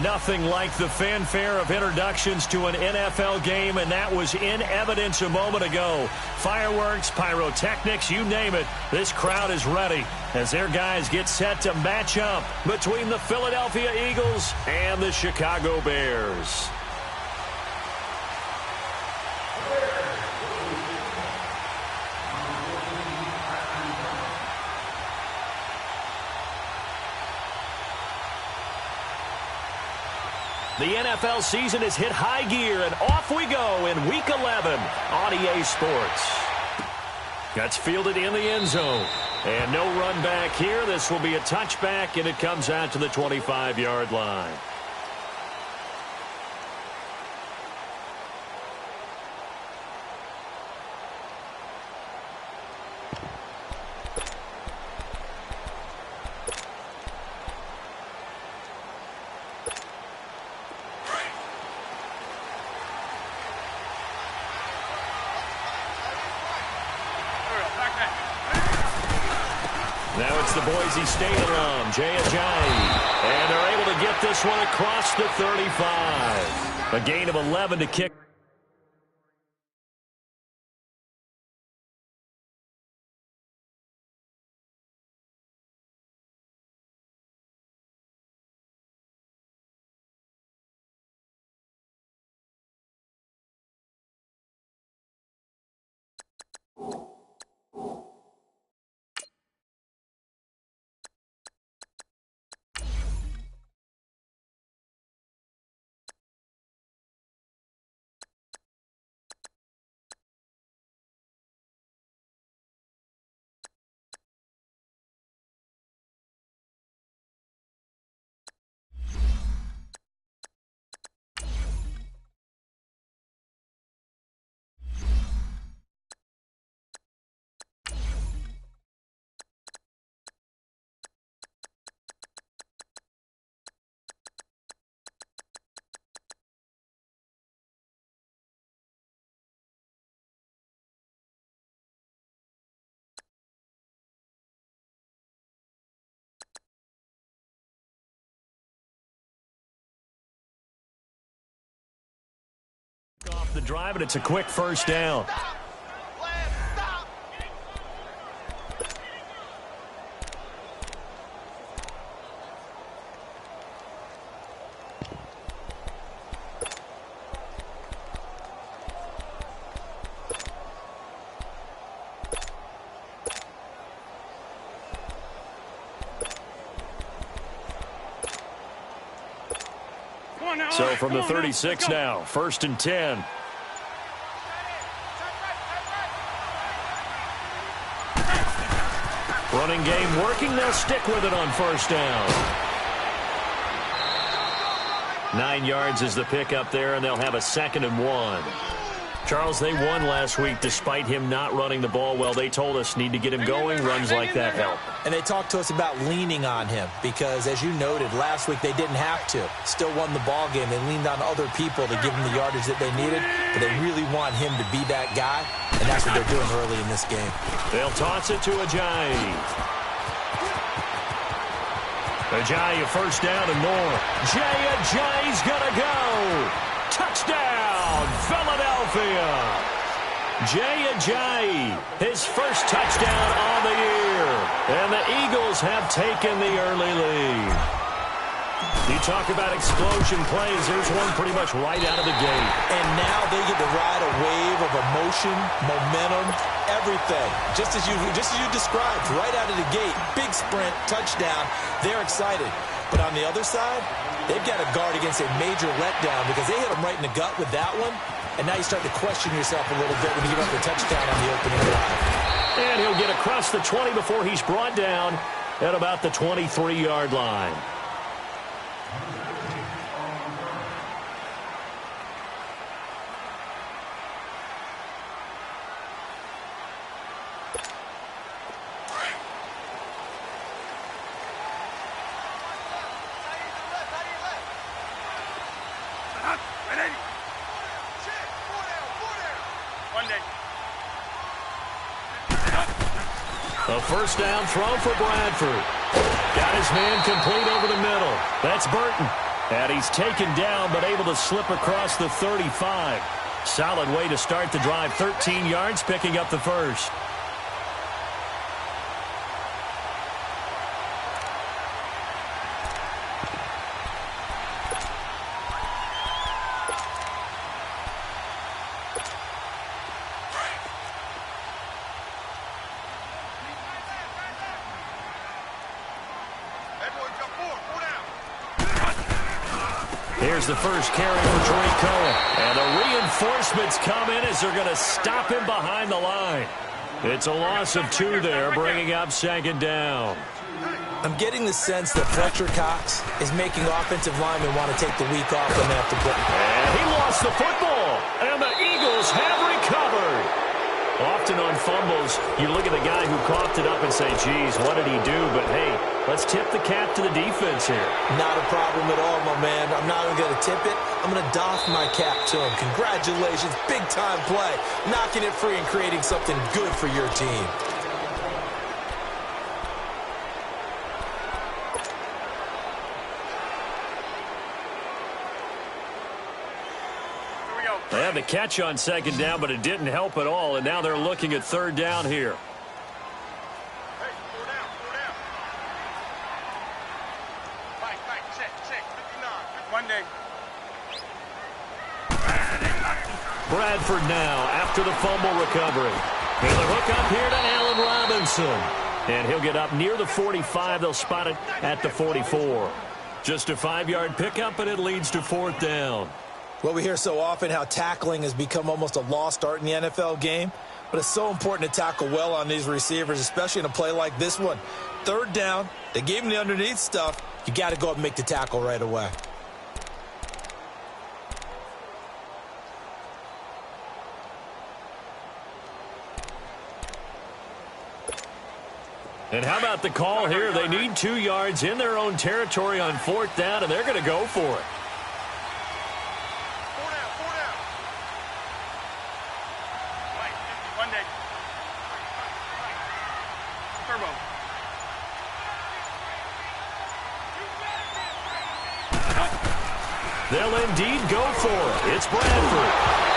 Nothing like the fanfare of introductions to an NFL game, and that was in evidence a moment ago. Fireworks, pyrotechnics, you name it. This crowd is ready as their guys get set to match up between the Philadelphia Eagles and the Chicago Bears. The NFL season has hit high gear, and off we go in Week 11 on EA Sports. That's fielded in the end zone. And no run back here. This will be a touchback, and it comes out to the 25-yard line. Now it's the Boise State alum, Jay Ajayi. And they're able to get this one across the 35. A gain of 11 to kick. Off the drive, and it's a quick first down. So from the 36 now, 1st and 10. Running game working. They'll stick with it on 1st down. 9 yards is the pickup there, and they'll have a 2nd and 1. Charles, they won last week despite him not running the ball well. They told us need to get him going. Runs like that help. And they talked to us about leaning on him because, as you noted, last week they didn't have to. Still won the ball game. They leaned on other people to give them the yardage that they needed, but they really want him to be that guy, and that's what they're doing early in this game. They'll toss it to Ajayi. Ajayi, 1st down and more. Jay Ajayi's going to go. Touchdown, Philadelphia. Jay Ajayi, his 1st touchdown on the year. And the Eagles have taken the early lead. You talk about explosion plays. There's one pretty much right out of the gate. And now they get to ride a wave of emotion, momentum, everything. Just as you described, right out of the gate. Big sprint, touchdown. They're excited. But on the other side, they've got to guard against a major letdown because they hit them right in the gut with that one. And now you start to question yourself a little bit when you give up the touchdown on the opening drive. And he'll get across the 20 before he's brought down at about the 23-yard line. A 1st down throw for Bradford. Got his man complete over the middle. That's Burton. And he's taken down but able to slip across the 35. Solid way to start the drive. 13 yards, picking up the first. Here's the first carry for Tariq Cohen. And the reinforcements come in as they're going to stop him behind the line. It's a loss of 2 there, bringing up second down. I'm getting the sense that Fletcher Cox is making offensive linemen want to take the week off when they have to play. And he lost the football, and the Eagles have recovered. Often on fumbles, you look at the guy who coughed it up and say, geez, what did he do? But, hey, let's tip the cap to the defense here. Not a problem at all, my man. I'm not even going to tip it. I'm going to doff my cap to him. Congratulations, big-time play. Knocking it free and creating something good for your team. They had the catch on second down, but it didn't help at all, and now they're looking at third down here. Hey, 4 down, 4 down. Fight, check, 59. One day. Bradford now after the fumble recovery. And the hook up here to Allen Robinson. And he'll get up near the 45. They'll spot it at the 44. Just a 5-yard pickup, and it leads to fourth down. Well, we hear so often how tackling has become almost a lost art in the NFL game, but it's so important to tackle well on these receivers, especially in a play like this one. Third down, they gave him the underneath stuff. You got to go up and make the tackle right away. And how about the call here? They need 2 yards in their own territory on fourth down, and they're going to go for it. 4 down, 4 down. Right, 1 day. Turbo. They'll indeed go for it. It's Bradford.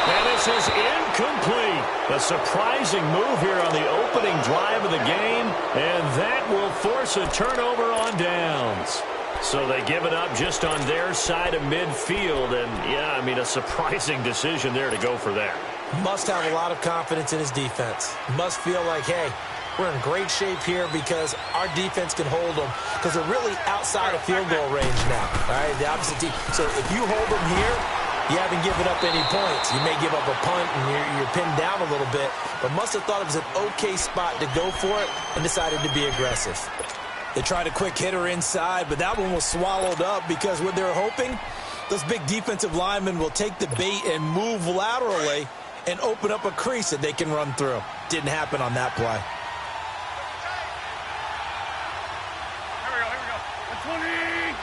And this is incomplete. A surprising move here on the opening drive of the game, and that will force a turnover on downs. So they give it up just on their side of midfield, and, yeah, I mean, a surprising decision there to go for that. Must have a lot of confidence in his defense. Must feel like, hey, we're in great shape here because our defense can hold them because they're really outside of field goal range now, all right, the opposite team. So if you hold them here, you haven't given up any points. You may give up a punt and you're pinned down a little bit, but must have thought it was an okay spot to go for it and decided to be aggressive. They tried a quick hitter inside, but that one was swallowed up because what they're hoping, those big defensive linemen will take the bait and move laterally and open up a crease that they can run through. Didn't happen on that play. Here we go. 120.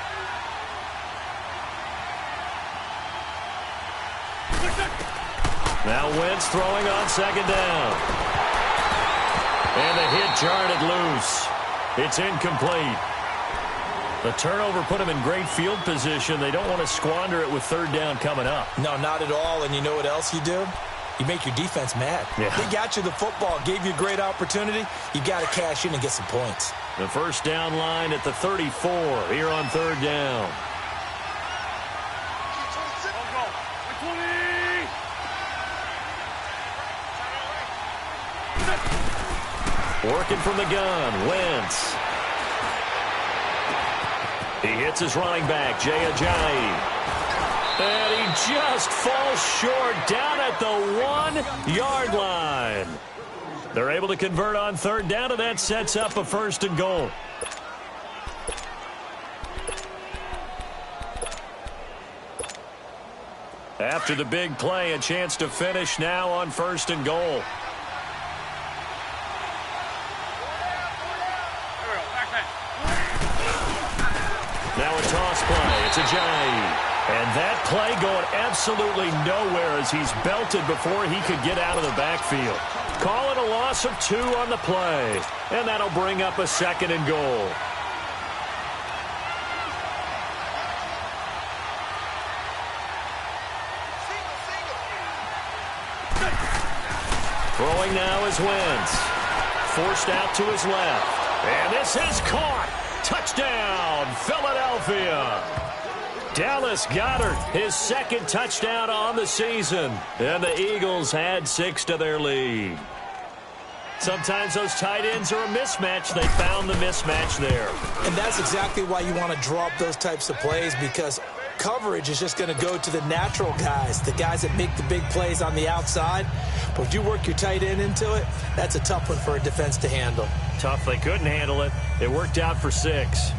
Now Wentz throwing on second down. And the hit jarred it loose. It's incomplete. The turnover put them in great field position. They don't want to squander it with third down coming up. No, not at all. And you know what else you do? You make your defense mad. Yeah. They got you the football, gave you a great opportunity. You got to cash in and get some points. The first down line at the 34 here on third down. Working from the gun, Wentz. He hits his running back, Jay Ajayi. And he just falls short down at the 1-yard line. They're able to convert on third down, and that sets up a first and goal. After the big play, a chance to finish now on first and goal. Now a toss play. It's Ajayi. And that play going absolutely nowhere as he's belted before he could get out of the backfield. Call it a loss of 2 on the play. And that'll bring up a second and goal. Throwing now is Wentz. Forced out to his left. And this is caught. Touchdown, Philadelphia. Dallas Goedert, his second touchdown on the season. And the Eagles add 6 to their lead. Sometimes those tight ends are a mismatch. They found the mismatch there. And that's exactly why you want to draw up those types of plays, because coverage is just going to go to the natural guys, the guys that make the big plays on the outside. But if you work your tight end into it, that's a tough one for a defense to handle. Tough. They couldn't handle it. It worked out for 6.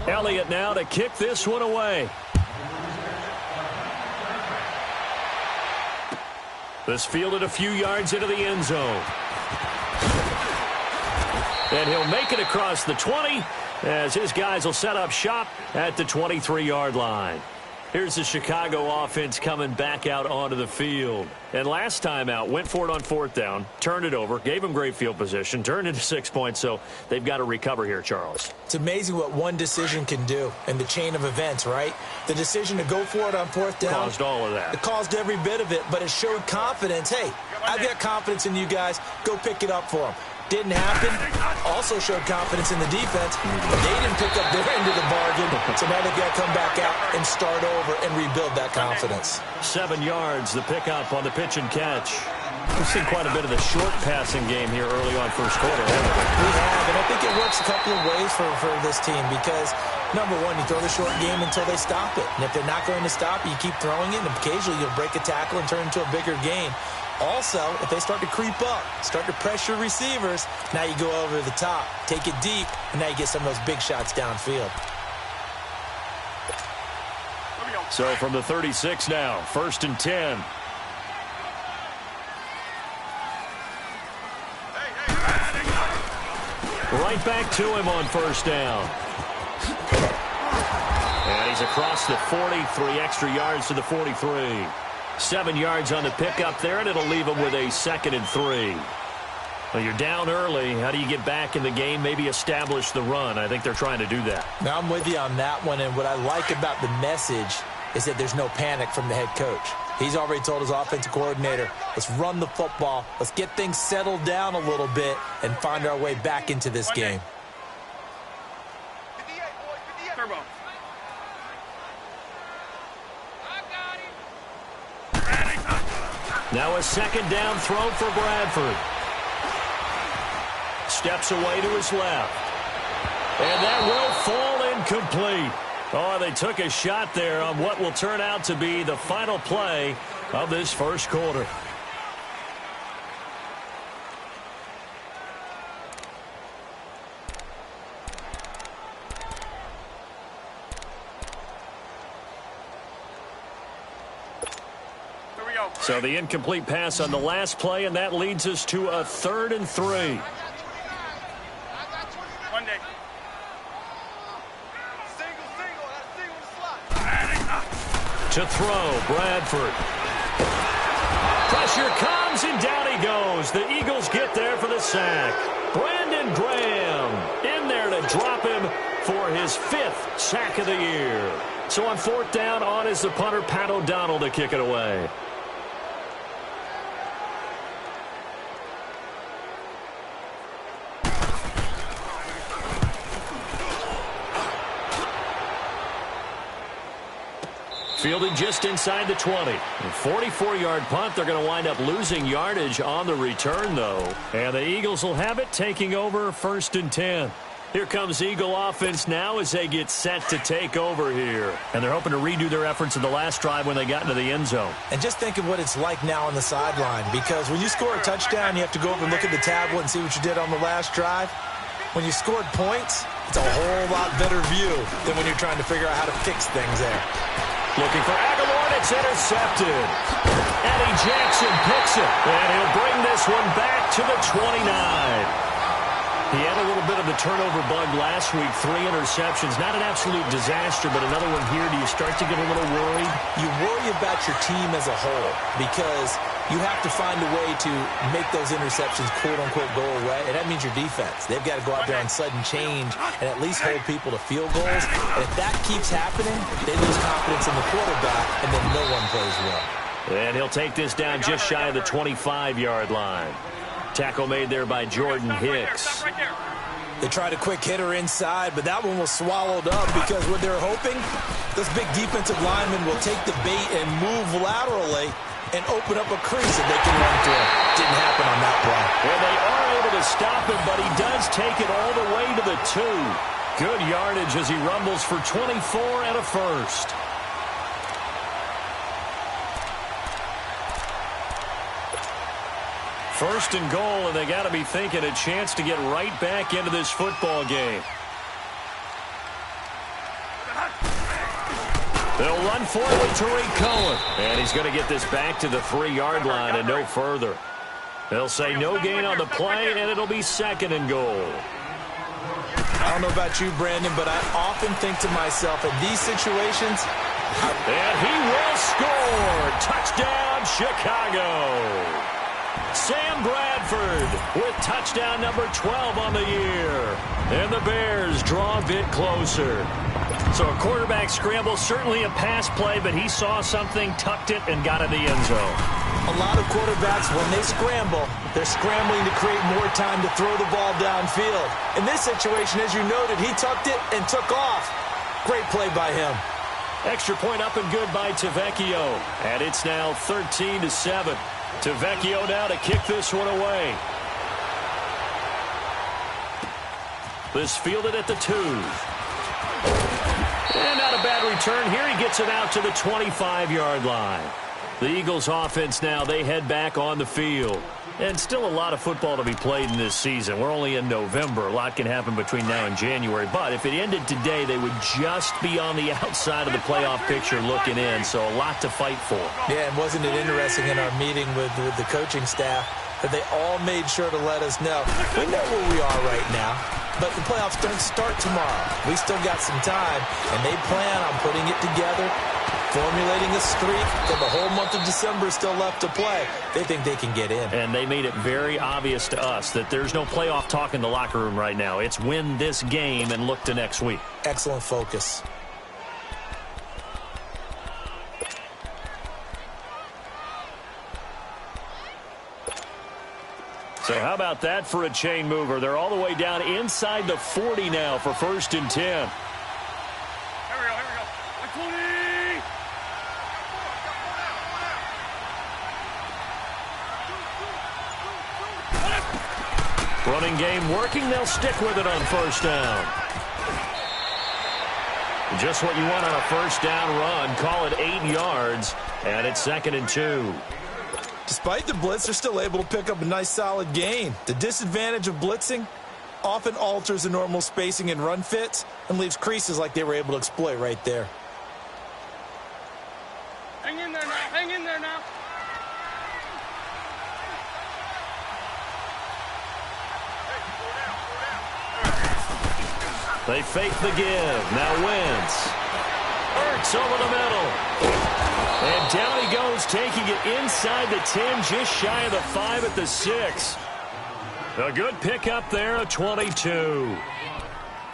Elliott now to kick this one away. This fielded a few yards into the end zone. And he'll make it across the 20 as his guys will set up shop at the 23-yard line. Here's the Chicago offense coming back out onto the field. And last time out, went for it on 4th down, turned it over, gave them great field position, turned into 6 points, so they've got to recover here, Charles. It's amazing what one decision can do in the chain of events, right? The decision to go for it on 4th down. Caused all of that. It caused every bit of it, but it showed confidence. Hey, I've got confidence in you guys. Go pick it up for them. Didn't happen. Also showed confidence in the defense, but they didn't pick up their end of the bargain, so now they've got to come back out and start over and rebuild that confidence. 7 yards, the pickup on the pitch and catch. We've seen quite a bit of the short passing game here early on first quarter, haven't we? We have, and I think it works a couple of ways for this team because, number one, you throw the short game until they stop it. And if they're not going to stop it, you keep throwing it, and occasionally you'll break a tackle and turn it into a bigger gain. Also, if they start to creep up, start to pressure receivers, now you go over the top, take it deep, and now you get some of those big shots downfield. So from the 36 now, 1st and 10. Right back to him on 1st down. And he's across the 40, 3 extra yards to the 43. 7 yards on the pickup there, and it'll leave him with a 2nd and 3. Well, you're down early. How do you get back in the game, maybe establish the run? I think they're trying to do that. Now, I'm with you on that one, and what I like about the message is that there's no panic from the head coach. He's already told his offensive coordinator, let's run the football, let's get things settled down a little bit and find our way back into this game. Turbo. Now a 2nd down throw for Bradford. Steps away to his left. And that will fall incomplete. Oh, they took a shot there on what will turn out to be the final play of this first quarter. So the incomplete pass on the last play, and that leads us to a 3rd and 3. Monday. To throw, Bradford. Pressure comes, and down he goes. The Eagles get there for the sack. Brandon Graham in there to drop him for his 5th sack of the year. So on 4th down, on is the punter, Pat O'Donnell, to kick it away. Fielded just inside the 20. 44-yard punt. They're going to wind up losing yardage on the return, though. And the Eagles will have it, taking over 1st and 10. Here comes Eagle offense now as they get set to take over here. And they're hoping to redo their efforts in the last drive when they got into the end zone. And just think of what it's like now on the sideline, because when you score a touchdown, you have to go over and look at the tablet and see what you did on the last drive. When you scored points, it's a whole lot better view than when you're trying to figure out how to fix things there. Looking for Aguilar, and it's intercepted. Eddie Jackson picks it, and he'll bring this one back to the 29. He had a little bit of the turnover bug last week, 3 interceptions. Not an absolute disaster, but another one here. Do you start to get a little worried? You worry about your team as a whole because you have to find a way to make those interceptions, quote-unquote, go away, and that means your defense. They've got to go out there on sudden change and at least hold people to field goals. And if that keeps happening, they lose confidence in the quarterback, and then no one plays well. And he'll take this down just shy of the 25-yard line. Tackle made there by Jordan Hicks. They tried a quick hitter inside, but that one was swallowed up because what they're hoping, this big defensive lineman will take the bait and move laterally and open up a crease that they can run through. Didn't happen on that play. Well, they are able to stop him, but he does take it all the way to the 2. Good yardage as he rumbles for 24 and a first. First and goal, and they got to be thinking a chance to get right back into this football game. They'll run for it with Tariq Cohen. And he's going to get this back to the 3-yard line and no further. They'll say no gain on the play, and it'll be second and goal. I don't know about you, Brandon, but I often think to myself, in these situations... And he will score! Touchdown, Chicago! Sam Bradford with touchdown number 12 on the year. And the Bears draw a bit closer. So a quarterback scramble, certainly a pass play, but he saw something, tucked it, and got in the end zone. A lot of quarterbacks, when they scramble, they're scrambling to create more time to throw the ball downfield. In this situation, as you noted, he tucked it and took off. Great play by him. Extra point up and good by Tavecchio. And it's now 13-7. Tavecchio now to kick this one away. This fielded at the 2. And not a bad return here. He gets it out to the 25-yard line. The Eagles offense now, they head back on the field. And still a lot of football to be played in this season. We're only in November. A lot can happen between now and January. But if it ended today, they would just be on the outside of the playoff picture looking in. So a lot to fight for. Yeah, and wasn't it interesting in our meeting with the coaching staff that they all made sure to let us know. We know where we are right now, but the playoffs don't start tomorrow. We still got some time, and they plan on putting it together, formulating a streak that the whole month of December is still left to play. They think they can get in. And they made it very obvious to us that there's no playoff talk in the locker room right now. It's win this game and look to next week. Excellent focus. So how about that for a chain mover? They're all the way down inside the 40 now for 1st and 10. Here we go, here we go. 120! Running game working. They'll stick with it on 1st down. Just what you want on a 1st down run. Call it 8 yards, and it's 2nd and 2. Despite the blitz, they're still able to pick up a nice solid gain. The disadvantage of blitzing often alters the normal spacing and run fits and leaves creases like they were able to exploit right there. Hang in there now, hang in there now. They fake the give. Now Wentz. Ertz over the middle. And down he goes, taking it inside the 10, just shy of the 5 at the 6. A good pickup there, a 22.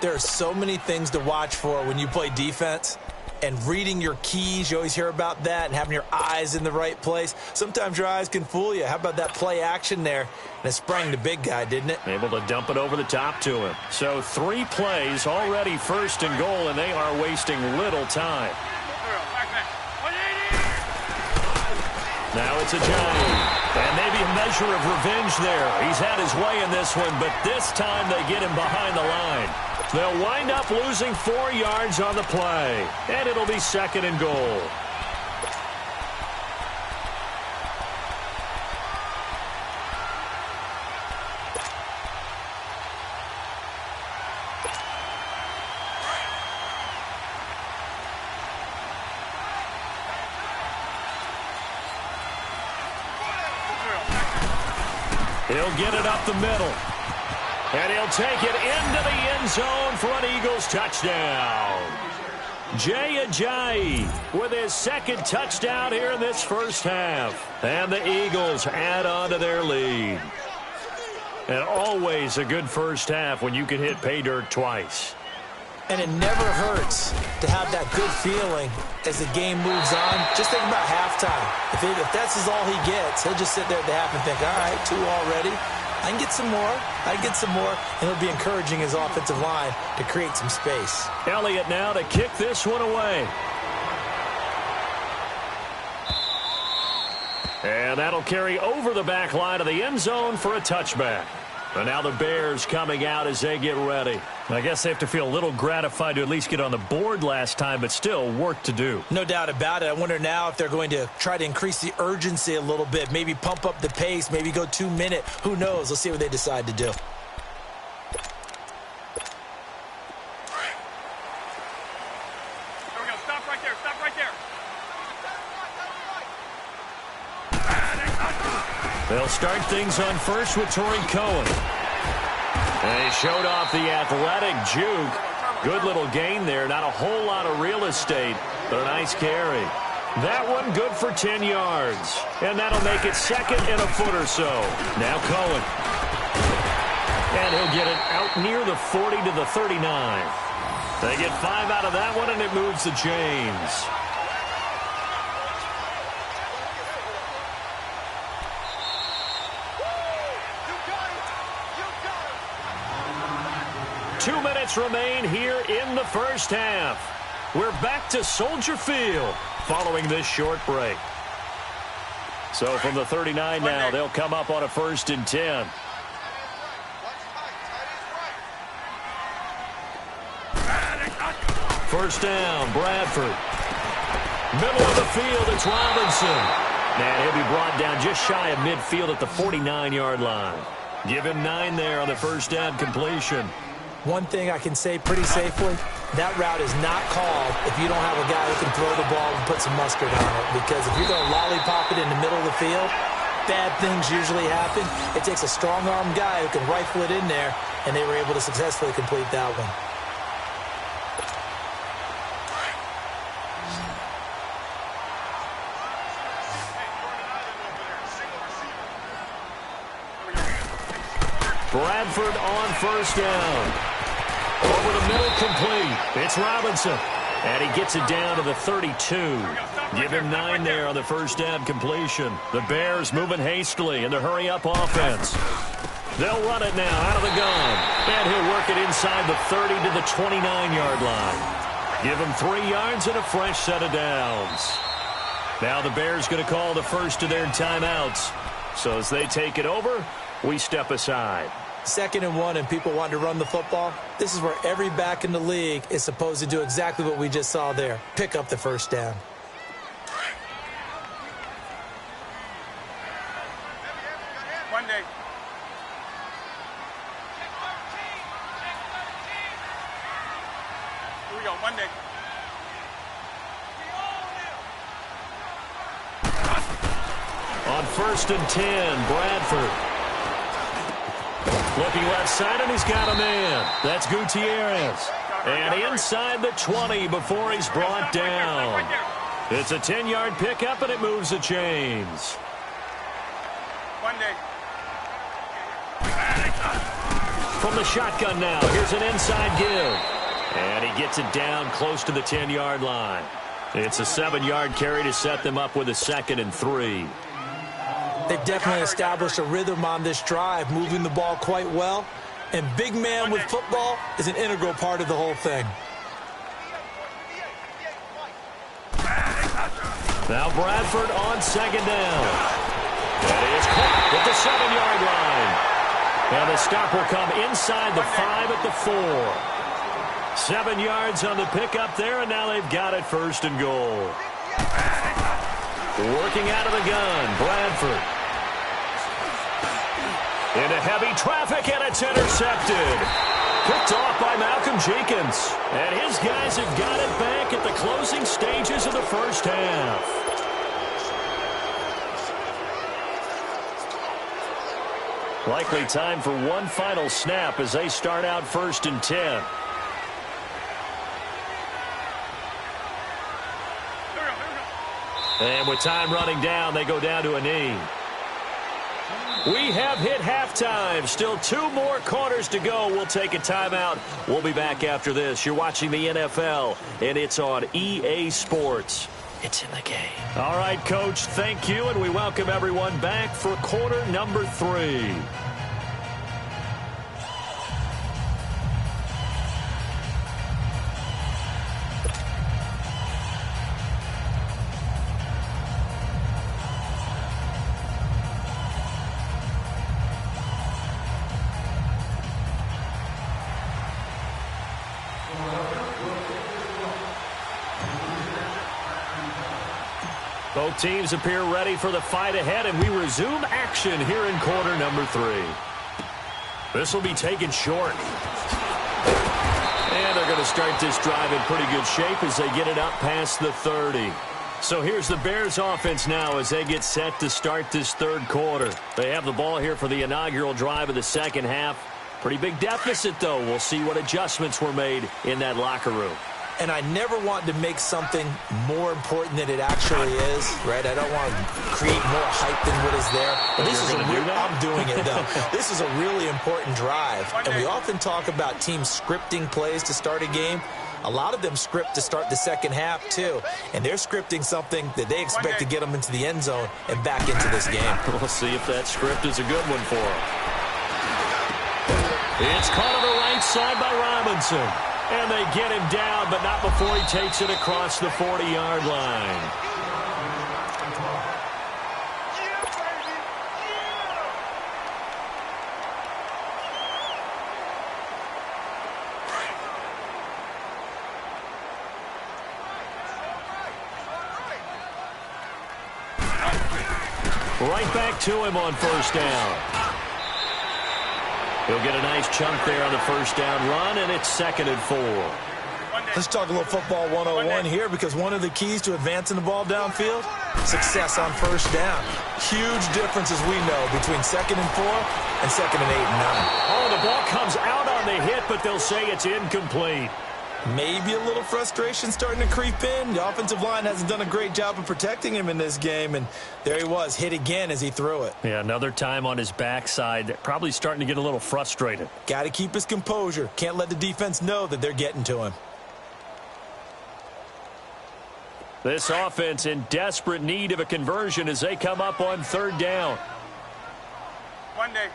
There are so many things to watch for when you play defense. And reading your keys, you always hear about that, and having your eyes in the right place. Sometimes your eyes can fool you. How about that play action there? And it sprang the big guy, didn't it? Able to dump it over the top to him. So 3 plays, already 1st and goal, and they are wasting little time. Now it's a Giant. And maybe a measure of revenge there. He's had his way in this one, but this time they get him behind the line. They'll wind up losing 4 yards on the play. And it'll be 2nd and goal. He'll get it up the middle. And he'll take it into the end zone for an Eagles touchdown. Jay Ajayi with his second touchdown here in this first half. And the Eagles add on to their lead. And always a good first half when you can hit pay dirt twice. And it never hurts to have that good feeling as the game moves on. Just think about halftime. If that's all he gets, he'll just sit there at the half and think, all right, 2 already. I can get some more. I can get some more. And he'll be encouraging his offensive line to create some space. Elliott now to kick this one away. And that'll carry over the back line of the end zone for a touchback. And now the Bears coming out as they get ready. I guess they have to feel a little gratified to at least get on the board last time, but still work to do. No doubt about it. I wonder now if they're going to try to increase the urgency a little bit, maybe pump up the pace, maybe go 2-minute. Who knows? Let's see what they decide to do. Here we go. Stop right there. Stop right there. They'll start things on first with Torrey Cohen. And he showed off the athletic juke. Good little gain there. Not a whole lot of real estate, but a nice carry. That one good for 10 yards. And that'll make it second and a foot or so. Now Cohen. And he'll get it out near the 40 to the 39. They get 5 out of that one, and it moves the chains. Two minutes remain here in the first half. We're back to Soldier Field following this short break. So from the 39 now, they'll come up on a 1st and 10. First down, Bradford. Middle of the field, it's Robinson. And he'll be brought down just shy of midfield at the 49-yard line. Give him 9 there on the first down completion. One thing I can say pretty safely, that route is not called if you don't have a guy who can throw the ball and put some mustard on it. Because if you're going to lollipop it in the middle of the field, bad things usually happen. It takes a strong-arm guy who can rifle it in there, and they were able to successfully complete that one. Bradford on first down. Over the middle, complete. It's Robinson. And he gets it down to the 32. Give him 9 there on the first down completion. The Bears moving hastily in the hurry-up offense. They'll run it now out of the gun. And he'll work it inside the 30 to the 29-yard line. Give him 3 yards and a fresh set of downs. Now the Bears going to call the first of their timeouts. So as they take it over, we step aside. 2nd and 1 and people want to run the football. This is where every back in the league is supposed to do exactly what we just saw there. Pick up the first down. Monday. Here we go. Monday. On 1st and 10, Bradford. Looking left side, and he's got a man. That's Gutierrez. And inside the 20 before he's brought down. It's a 10-yard pickup, and it moves the chains. Monday. From the shotgun now, here's an inside give. And he gets it down close to the 10-yard line. It's a 7-yard carry to set them up with a 2nd and 3. They've definitely established a rhythm on this drive, moving the ball quite well. And big man with football is an integral part of the whole thing. Now Bradford on 2nd down. That is caught at the 7-yard line. And the stop will come inside the 5 at the 4. 7 yards on the pickup there, and now they've got it 1st and goal. Working out of the gun, Bradford. Into heavy traffic, and it's intercepted. Picked off by Malcolm Jenkins. And his guys have got it back at the closing stages of the first half. Likely time for one final snap as they start out 1st and 10. And with time running down, they go down to a knee. We have hit halftime. Still 2 more quarters to go. We'll take a timeout. We'll be back after this. You're watching the NFL, and it's on EA Sports. It's in the game. All right, Coach, thank you, and we welcome everyone back for quarter number 3. Both teams appear ready for the fight ahead, and we resume action here in quarter number 3. This will be taken short. And they're going to start this drive in pretty good shape as they get it up past the 30. So here's the Bears offense now as they get set to start this 3rd quarter. They have the ball here for the inaugural drive of the 2nd half. Pretty big deficit, though. We'll see what adjustments were made in that locker room. And I never want to make something more important than it actually is, right? I don't want to create more hype than what is there. But this is I'm doing it, though. This is a really important drive. And we often talk about teams scripting plays to start a game. A lot of them script to start the 2nd half, too. And they're scripting something that they expect to get them into the end zone and back into this game. We'll see if that script is a good one for them. It's caught on the right side by Robinson. And they get him down, but not before he takes it across the 40-yard line. Right back to him on 1st down. He'll get a nice chunk there on the 1st down run, and it's 2nd and 4. Let's talk a little football 101 here, because one of the keys to advancing the ball downfield, success on 1st down. Huge difference, as we know, between 2nd and 4 and 2nd and 8 and 9. Oh, the ball comes out on the hit, but they'll say it's incomplete. Maybe a little frustration starting to creep in. The offensive line hasn't done a great job of protecting him in this game, and there he was, hit again as he threw it. Yeah, another time on his backside, probably starting to get a little frustrated. Got to keep his composure. Can't let the defense know that they're getting to him. This offense in desperate need of a conversion as they come up on 3rd down. One day.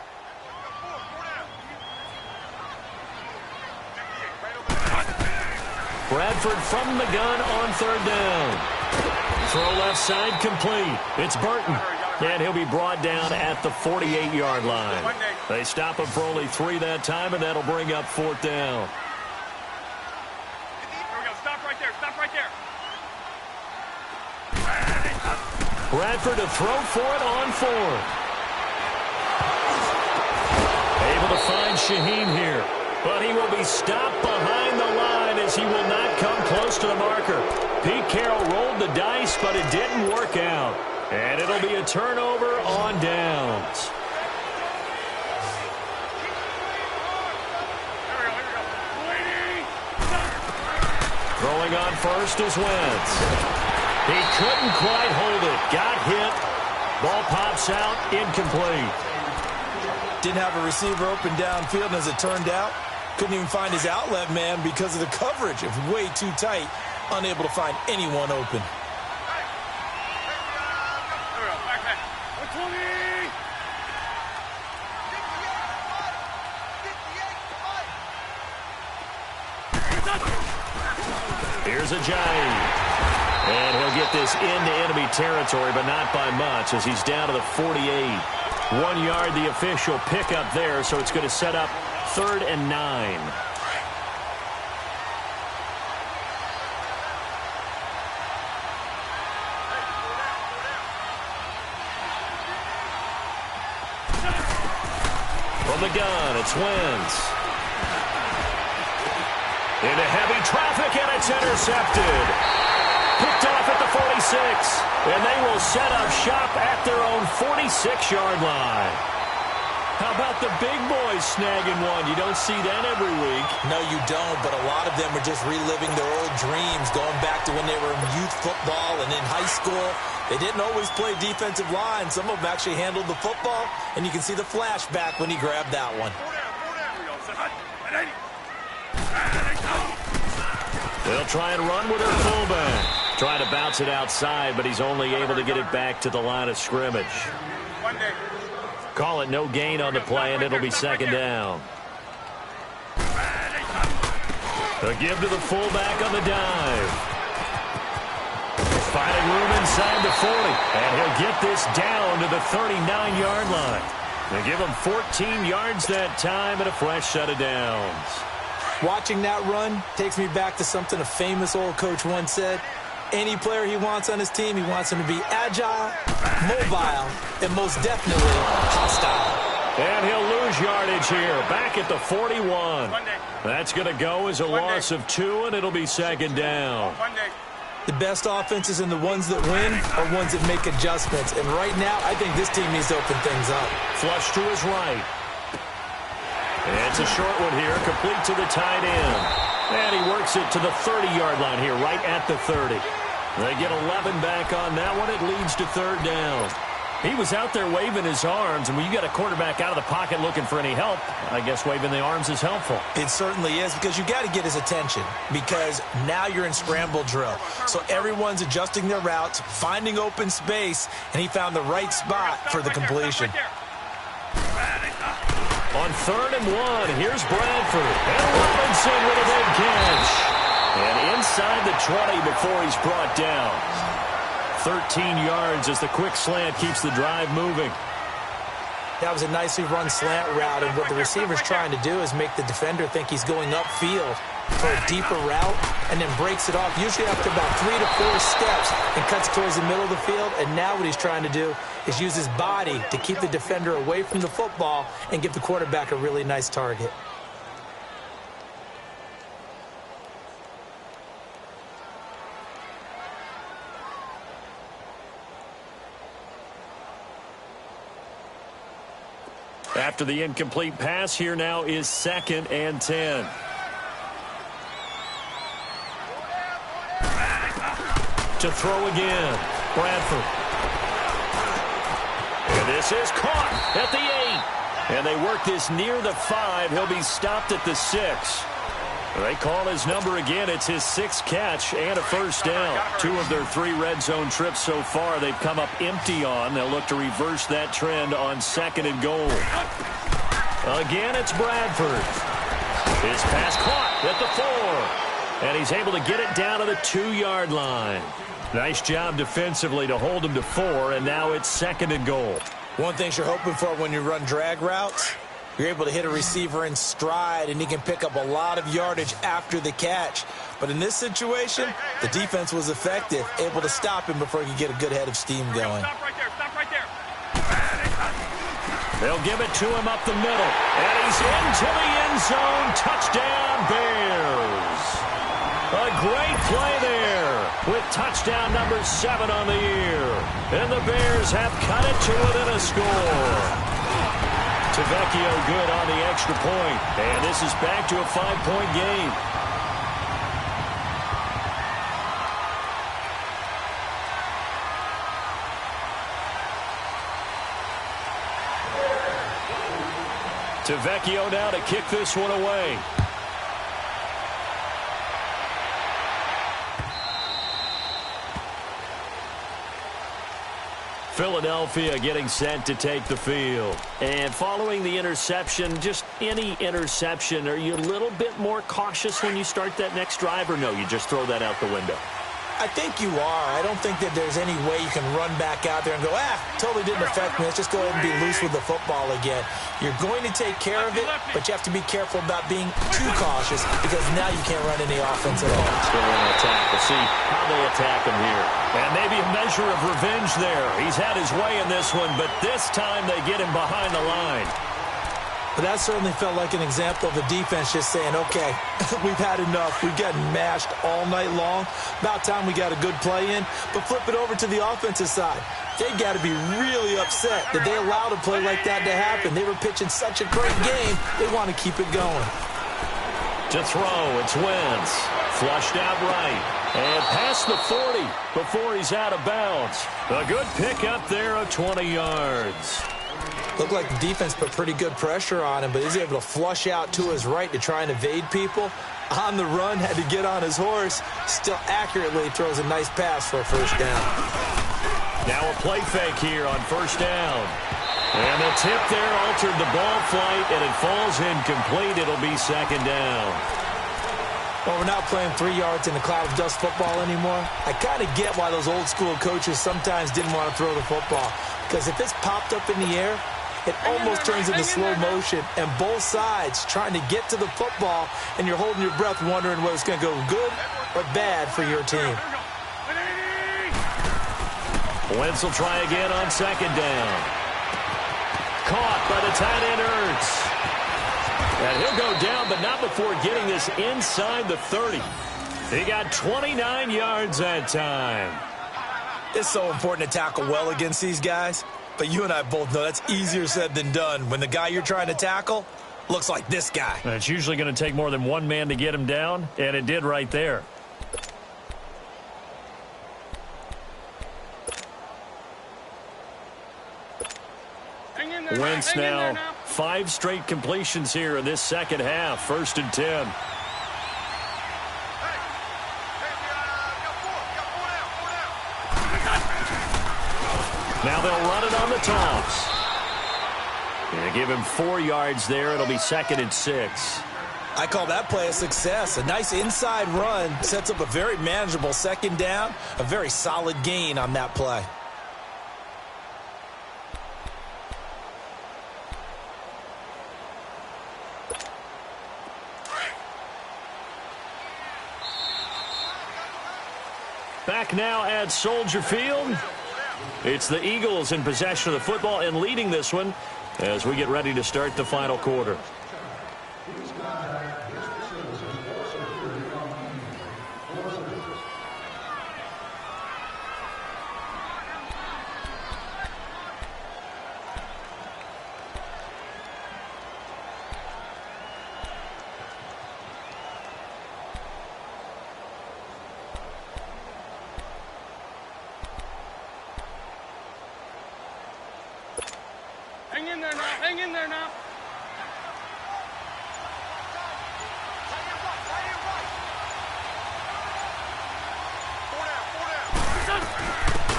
Bradford from the gun on 3rd down. Throw left side complete. It's Burton. And he'll be brought down at the 48-yard line. They stop him for only 3 that time, and that'll bring up 4th down. Here we go. Stop right there. Stop right there. Bradford to throw for it on 4th. Able to find Shaheen here. But he will be stopped behind the line as he will not come close to the marker. Pete Carroll rolled the dice, but it didn't work out. And it'll be a turnover on downs. Throwing on 1st is Wentz. He couldn't quite hold it. Got hit. Ball pops out. Incomplete. Didn't have a receiver open downfield, and as it turned out, couldn't even find his outlet man because of the coverage. It was way too tight, unable to find anyone open. Here's Ajayi. And he'll get this into enemy territory, but not by much as he's down to the 48. 1 yard, the official pickup there, so it's going to set up 3rd and 9. From the gun, it's Wentz. Into heavy traffic, and it's intercepted. Picked off at the 46, and they will set up shop at their own 46-yard line. How about the big boys snagging one? You don't see that every week. No, you don't, but a lot of them are just reliving their old dreams, going back to when they were in youth football and in high school. They didn't always play defensive line. Some of them actually handled the football, and you can see the flashback when he grabbed that one. They'll try and run with their fullback. Trying to bounce it outside, but he's only able to get it back to the line of scrimmage. Call it no gain on the play, and it'll be second down. A give to the fullback on the dive. Finding room inside the 40, and he'll get this down to the 39-yard line. They give him 14 yards that time and a fresh set of downs. Watching that run takes me back to something a famous old coach once said. Any player he wants on his team, he wants him to be agile, mobile, and most definitely hostile. And he'll lose yardage here, back at the 41. That's going to go as a loss of 2, and it'll be second down. The best offenses and the ones that win are ones that make adjustments. And right now, I think this team needs to open things up. Flush to his right. It's a short one here, complete to the tight end. And he works it to the 30-yard line here, right at the 30. They get 11 back on that one. It leads to third down. He was out there waving his arms, and when you got a quarterback out of the pocket looking for any help, I guess waving the arms is helpful. It certainly is, because you got to get his attention, because now you're in scramble drill. So everyone's adjusting their routes, finding open space, and he found the right spot for the completion. On 3rd and 1, here's Bradford. And Robinson with a big catch. And inside the 20 before he's brought down. 13 yards as the quick slant keeps the drive moving. That was a nicely run slant route, and what the receiver's trying to do is make the defender think he's going upfield for a deeper route, and then breaks it off, usually after about 3 to 4 steps, and cuts towards the middle of the field. And now what he's trying to do is use his body to keep the defender away from the football and give the quarterback a really nice target. After the incomplete pass, here now is 2nd and 10. To throw again, Bradford. And this is caught at the 8. And they work this near the 5. He'll be stopped at the 6. They call his number again. It's his 6th catch and a first down. 2 of their 3 red zone trips so far they've come up empty on. They'll look to reverse that trend on 2nd and goal. Again, it's Bradford. His pass caught at the 4. And he's able to get it down to the 2-yard line. Nice job defensively to hold him to 4, and now it's 2nd and goal. One thing you're hoping for when you run drag routes, you're able to hit a receiver in stride, and he can pick up a lot of yardage after the catch. But in this situation, the defense was effective, able to stop him before he could get a good head of steam going. Stop right there. Stop right there. They'll give it to him up the middle, and he's into the end zone. Touchdown, Bears. A great play there with touchdown number 7 on the year. And the Bears have cut it to within a score. Tavecchio good on the extra point. And this is back to a 5-point game. Tavecchio now to kick this one away. Philadelphia getting set to take the field. And following the interception, just any interception, are you a little bit more cautious when you start that next drive, or no, you just throw that out the window? I think you are. I don't think that there's any way you can run back out there and go, totally didn't affect me. Let's just go ahead and be loose with the football again. You're going to take care of it, but you have to be careful about being too cautious, because now you can't run any offense at all. Still in an attack. We'll see how they attack him here. And maybe a measure of revenge there. He's had his way in this one, but this time they get him behind the line. But that certainly felt like an example of the defense just saying, okay, we've had enough. We've gotten mashed all night long. About time we got a good play in. But flip it over to the offensive side. They got to be really upset that they allowed a play like that to happen. They were pitching such a great game, they want to keep it going. To throw, it's Wentz. Flushed out right. And past the 40 before he's out of bounds. A good pickup there of 20 yards. Looked like the defense put pretty good pressure on him, but he's able to flush out to his right to try and evade people. On the run, had to get on his horse. Still accurately throws a nice pass for a first down. Now a play fake here on first down. And the tip there altered the ball flight, and it falls incomplete. It'll be second down. Well, we're not playing 3 yards in a cloud of dust football anymore. I kind of get why those old-school coaches sometimes didn't want to throw the football. Because if it's popped up in the air, it almost turns into slow motion, and both sides trying to get to the football, and you're holding your breath wondering whether it's going to go good or bad for your team. Wentz will try again on second down. Caught by the tight end Ertz. And he'll go down, but not before getting this inside the 30. He got 29 yards that time. It's so important to tackle well against these guys. But you and I both know that's easier said than done when the guy you're trying to tackle looks like this guy. And it's usually going to take more than one man to get him down, and it did right there. Wentz now 5 straight completions here in this second half. 1st and 10. Now they'll run it on the toss. They give him 4 yards there. It'll be 2nd and 6. I call that play a success. A nice inside run sets up a very manageable second down. A very solid gain on that play. Back now at Soldier Field. It's the Eagles in possession of the football and leading this one as we get ready to start the final quarter. Hang in there now.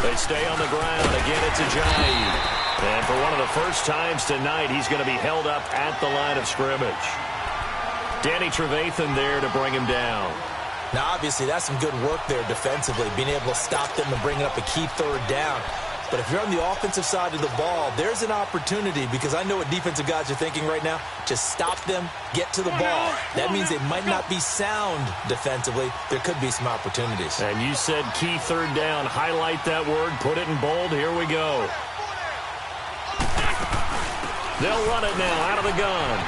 They stay on the ground. Again, it's Ajayi. And for one of the first times tonight, he's going to be held up at the line of scrimmage. Danny Trevathan there to bring him down. Now, obviously, that's some good work there defensively, being able to stop them and bringing up a key third down. But if you're on the offensive side of the ball, there's an opportunity, because I know what defensive guys are thinking right now. Just stop them, get to the ball. That means they might not be sound defensively. There could be some opportunities. And you said key third down. Highlight that word. Put it in bold. Here we go. They'll run it now out of the gun.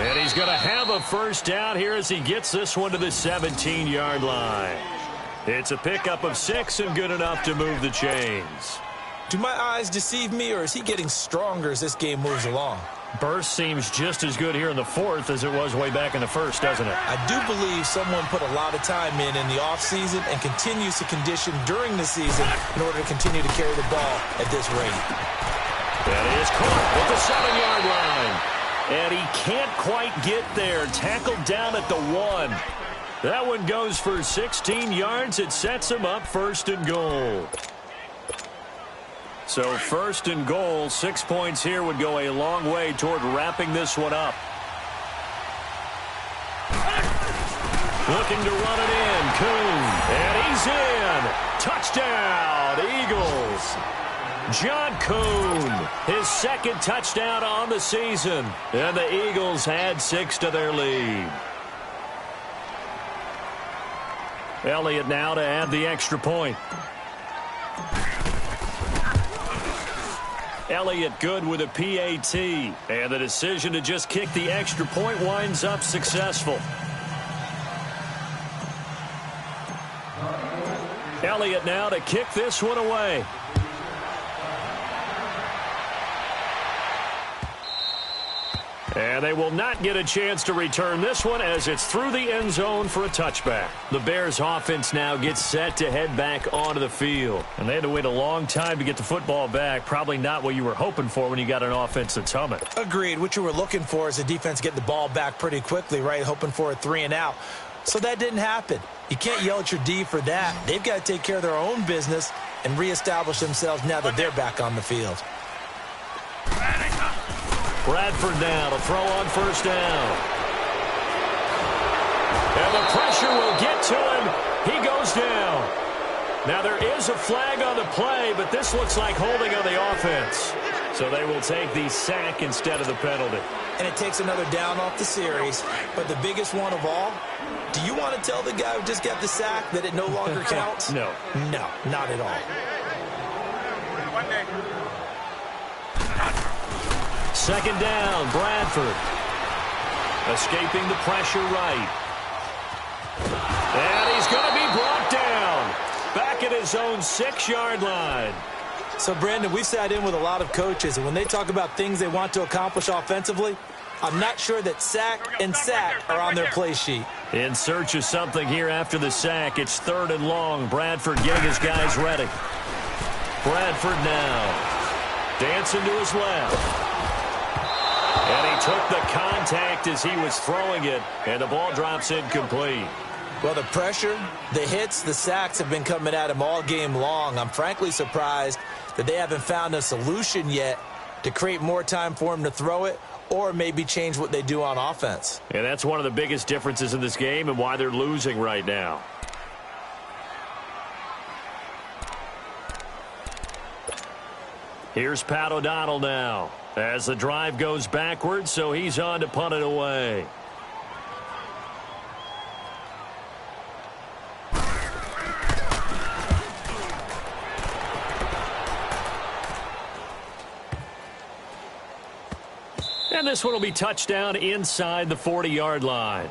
And he's going to have a first down here as he gets this one to the 17-yard line. It's a pickup of 6 and good enough to move the chains. Do my eyes deceive me, or is he getting stronger as this game moves along? Burst seems just as good here in the 4th as it was way back in the 1st, doesn't it? I do believe someone put a lot of time in the offseason and continues to condition during the season in order to continue to carry the ball at this rate. That is caught at the 7-yard line. And he can't quite get there. Tackled down at the 1. That one goes for 16 yards. It sets him up 1st and goal. So 1st and goal, 6 points here would go a long way toward wrapping this one up. Looking to run it in, Kuhn. And he's in. Touchdown, Eagles. John Kuhn, his 2nd touchdown on the season. And the Eagles add 6 to their lead. Elliott now to add the extra point. Elliott good with a PAT. And the decision to just kick the extra point winds up successful. Elliott now to kick this one away. And they will not get a chance to return this one as it's through the end zone for a touchback. The Bears offense now gets set to head back onto the field. And they had to wait a long time to get the football back. Probably not what you were hoping for when you got an offense that's humming. Agreed. What you were looking for is a defense get the ball back pretty quickly, right? Hoping for a 3-and-out. So that didn't happen. You can't yell at your D for that. They've got to take care of their own business and reestablish themselves now that they're back on the field. Bradford now to throw on first down. And the pressure will get to him. He goes down. Now there is a flag on the play, but this looks like holding on the offense. So they will take the sack instead of the penalty. And it takes another down off the series. But the biggest one of all, do you want to tell the guy who just got the sack that it no longer counts? No. No, not at all. One day. Second down, Bradford. Escaping the pressure right. And he's going to be brought down. Back at his own 6-yard line. So, Brandon, we've sat in with a lot of coaches, and when they talk about things they want to accomplish offensively, I'm not sure that sack and sack are on their play sheet. In search of something here after the sack. It's 3rd and long. Bradford getting his guys ready. Bradford now. Dancing to his left. And he took the contact as he was throwing it, and the ball drops incomplete. Well, the pressure, the hits, the sacks have been coming at him all game long. I'm frankly surprised that they haven't found a solution yet to create more time for him to throw it or maybe change what they do on offense. And that's one of the biggest differences in this game and why they're losing right now. Here's Pat O'Donnell now as the drive goes backwards, so he's on to punt it away. And this one will be touchdown inside the 40-yard line.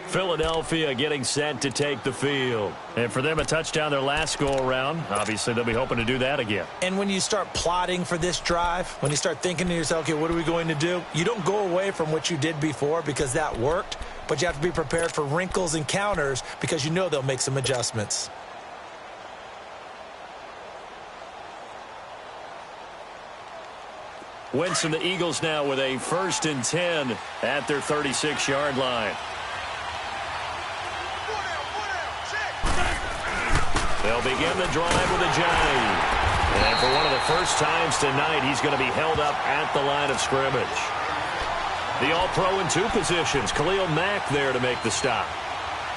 Philadelphia getting set to take the field. And for them, a touchdown their last go-around. Obviously, they'll be hoping to do that again. And when you start plotting for this drive, when you start thinking to yourself, okay, what are we going to do? You don't go away from what you did before because that worked, but you have to be prepared for wrinkles and counters because you know they'll make some adjustments. Winston, the Eagles now with a 1st and 10 at their 36-yard line. They'll begin the drive with a jive. And for one of the first times tonight, he's going to be held up at the line of scrimmage. The All-Pro in 2 positions. Khalil Mack there to make the stop.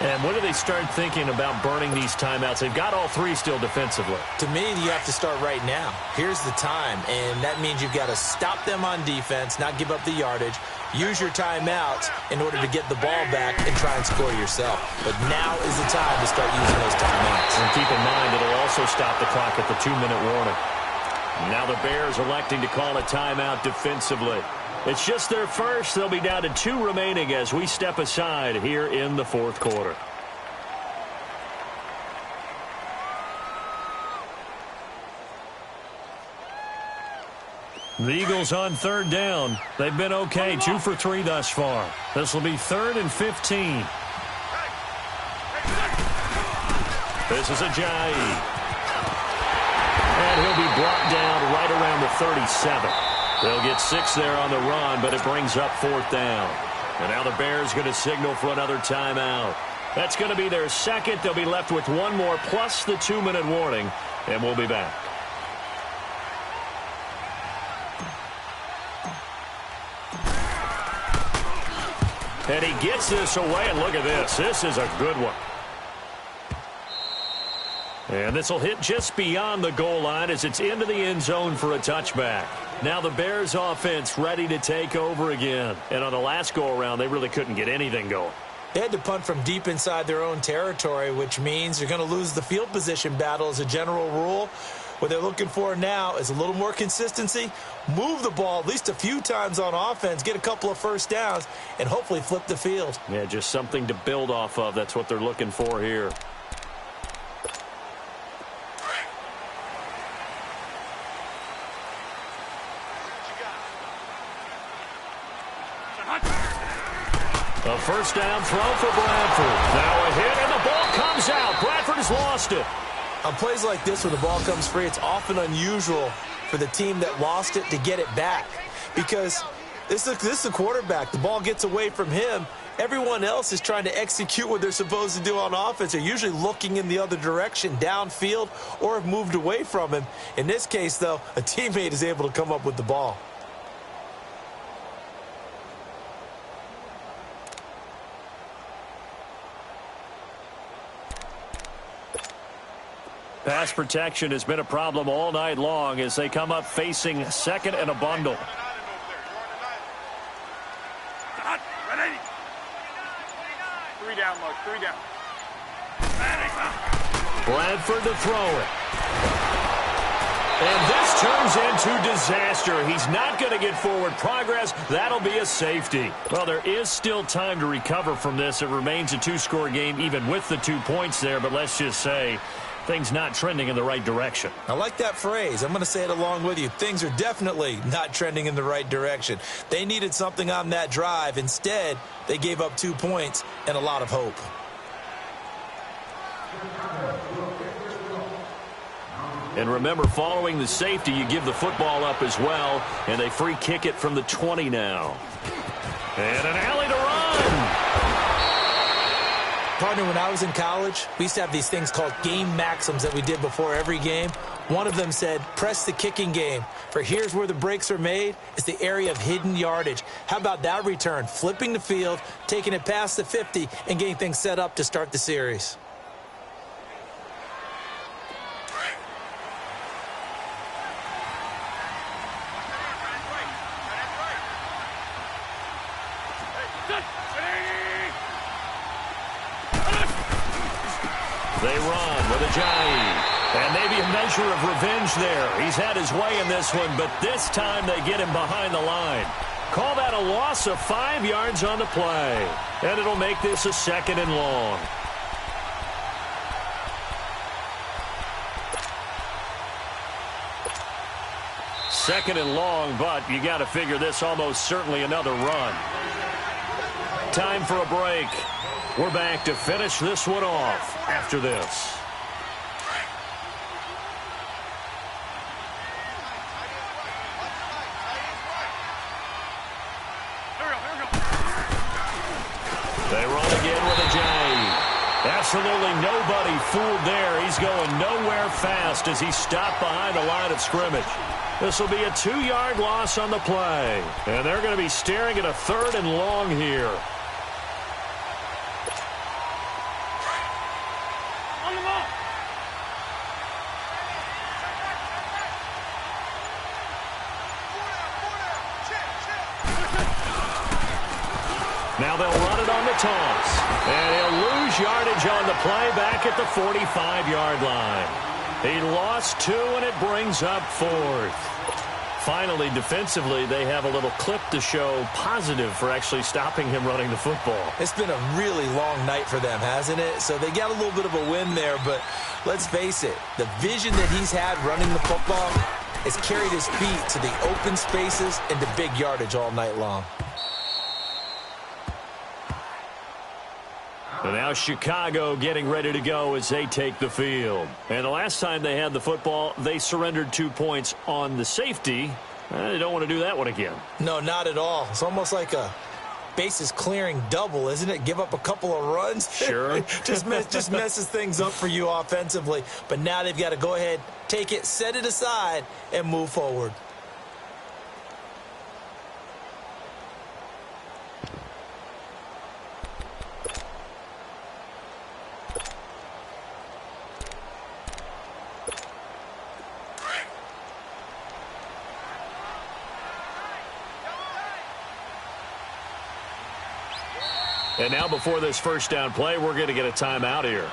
And when do they start thinking about burning these timeouts? They've got all 3 still defensively. To me, you have to start right now. Here's the time, and that means you've got to stop them on defense, not give up the yardage, use your timeouts in order to get the ball back and try and score yourself. But now is the time to start using those timeouts. And keep in mind, it'll also stop the clock at the 2-minute warning. Now the Bears electing to call a timeout defensively. It's just their first. They'll be down to 2 remaining as we step aside here in the 4th quarter. The Eagles on 3rd down. They've been okay, 2 for 3 thus far. This will be 3rd and 15. This is a jive. And he'll be brought down right around the 37. They'll get 6 there on the run, but it brings up 4th down. And now the Bears going to signal for another timeout. That's going to be their 2nd. They'll be left with 1 more plus the 2-minute warning, and we'll be back. And he gets this away, and look at this. This is a good one. And this will hit just beyond the goal line as it's into the end zone for a touchback. Now the Bears offense ready to take over again. And on the last go-around, they really couldn't get anything going. They had to punt from deep inside their own territory, which means you're going to lose the field position battle as a general rule. What they're looking for now is a little more consistency, move the ball at least a few times on offense, get a couple of first downs, and hopefully flip the field. Yeah, just something to build off of. That's what they're looking for here. first down throw for Bradford. Now a hit, and the ball comes out. Bradford has lost it. On plays like this where the ball comes free, it's often unusual for the team that lost it to get it back. Because this is the quarterback. The ball gets away from him. Everyone else is trying to execute what they're supposed to do on offense. They're usually looking in the other direction, downfield, or have moved away from him. In this case, though, a teammate is able to come up with the ball. Pass protection has been a problem all night long as they come up facing second and a bundle. Three down, Luke. 3 down. Bradford to throw it. And this turns into disaster. He's not going to get forward progress. That'll be a safety. Well, there is still time to recover from this. It remains a 2-score game even with the 2 points there, but let's just say things not trending in the right direction. I like that phrase. I'm going to say it along with you. Things are definitely not trending in the right direction. They needed something on that drive. Instead, they gave up 2 points and a lot of hope. And remember, following the safety, you give the football up as well, and they free kick it from the 20 now. And an alley to run. Partner, when I was in college, we used to have these things called game maxims that we did before every game. One of them said, press the kicking game. For here's where the breaks are made. It's the area of hidden yardage. How about that return? Flipping the field, taking it past the 50, and getting things set up to start the series. They run with Ajayi. And maybe a measure of revenge there. He's had his way in this one, but this time they get him behind the line. Call that a loss of 5 yards on the play. And it'll make this a 2nd and long. Second and long, but you got to figure this almost certainly another run. Time for a break. We're back to finish this one off after this. They run again with Ajayi. Absolutely nobody fooled there. He's going nowhere fast as he's stopped behind the line of scrimmage. This will be a 2-yard loss on the play. And they're going to be staring at a 3rd and long here. Now they'll run it on the toss. And he'll lose yardage on the play back at the 45-yard line. He lost 2, and it brings up 4th. Finally, defensively, they have a little clip to show positive for actually stopping him running the football. It's been a really long night for them, hasn't it? So they got a little bit of a win there, but let's face it, the vision that he's had running the football has carried his feet to the open spaces and the big yardage all night long. And now Chicago getting ready to go as they take the field. And the last time they had the football, they surrendered 2 points on the safety. They don't want to do that one again. No, not at all. It's almost like a bases clearing double, isn't it? Give up a couple of runs. Sure. just messes things up for you offensively. But now they've got to go ahead, take it, set it aside, and move forward. And now before this first down play, we're going to get a timeout here.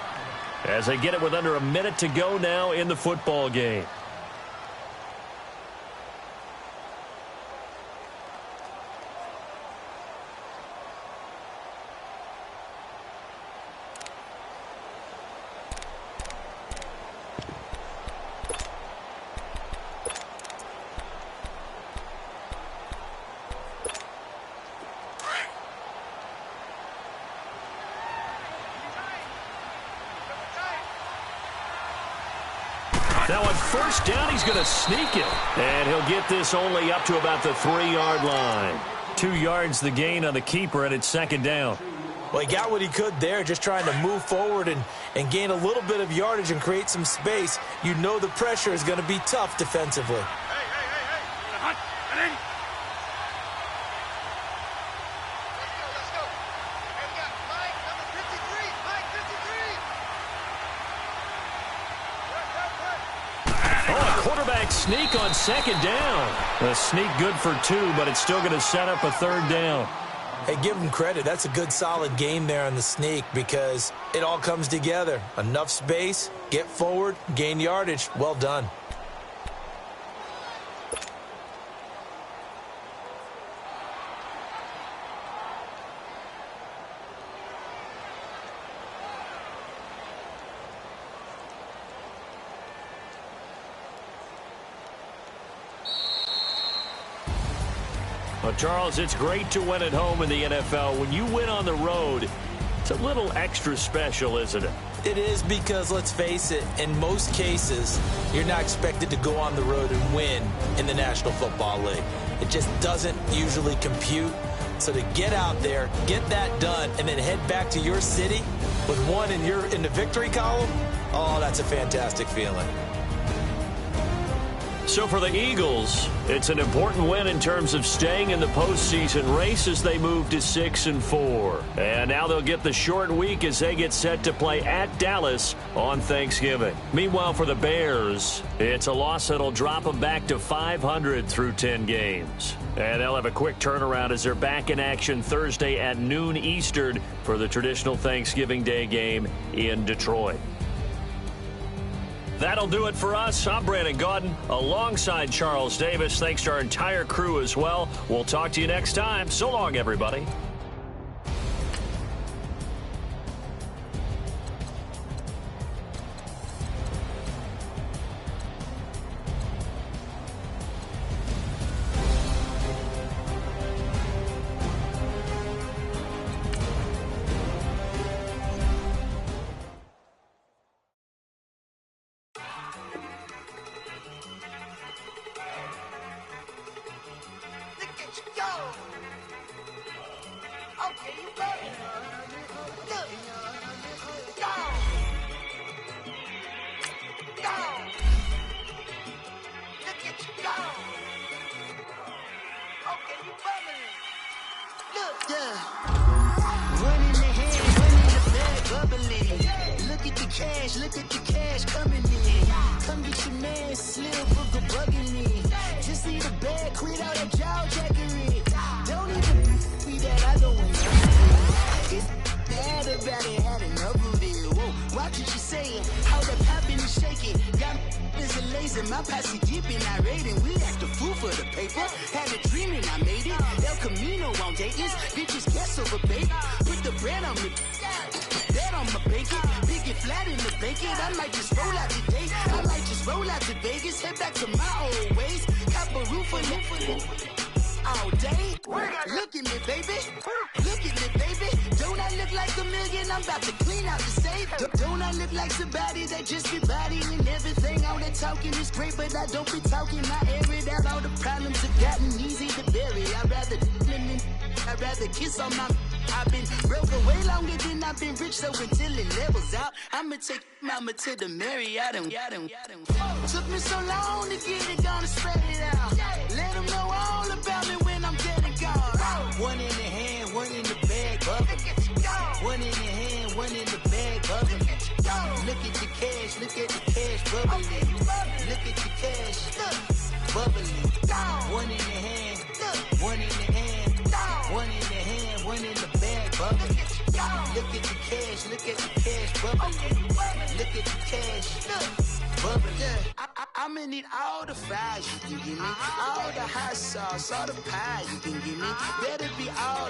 As they get it with under a minute to go now in the football game. Now on first down, he's going to sneak it. And he'll get this only up to about the 3-yard line. 2 yards the gain on the keeper, and it's second down. Well, he got what he could there, just trying to move forward and gain a little bit of yardage and create some space. You know the pressure is going to be tough defensively. Sneak on second down. A sneak good for 2, but it's still going to set up a third down. Hey, give him credit. That's a good, solid game there on the sneak because it all comes together. Enough space, get forward, gain yardage. Well done. Well, Charles, it's great to win at home in the NFL. When you win on the road, it's a little extra special, isn't it? It is because, let's face it, in most cases, you're not expected to go on the road and win in the National Football League. It just doesn't usually compute. So to get out there, get that done, and then head back to your city with one in the victory column, oh, that's a fantastic feeling. So for the Eagles, it's an important win in terms of staying in the postseason race as they move to 6-4. And now they'll get the short week as they get set to play at Dallas on Thanksgiving. Meanwhile, for the Bears, it's a loss that'll drop them back to 500 through 10 games. And they'll have a quick turnaround as they're back in action Thursday at noon Eastern for the traditional Thanksgiving Day game in Detroit. That'll do it for us. I'm Brandon Gaudin alongside Charles Davis. Thanks to our entire crew as well. We'll talk to you next time. So long, everybody. To the Marriott and took me so long to get it, gonna spread it out. Let them know all about me when I'm getting gone. One in the hand, one in the bag, bubbling. One in the hand, one in the bag, bubbling. Look at the cash, look at the cash, bubbling. Look at the cash, bubbling. One in the hand, one in the hand, one in the hand, one in the bag, bubbling. Look at the cash, look at the cash, bubbling. Look at the cash, bubbling. I'ma need all the fries you can give me, all the hot sauce, all the pie you can give me. Better be all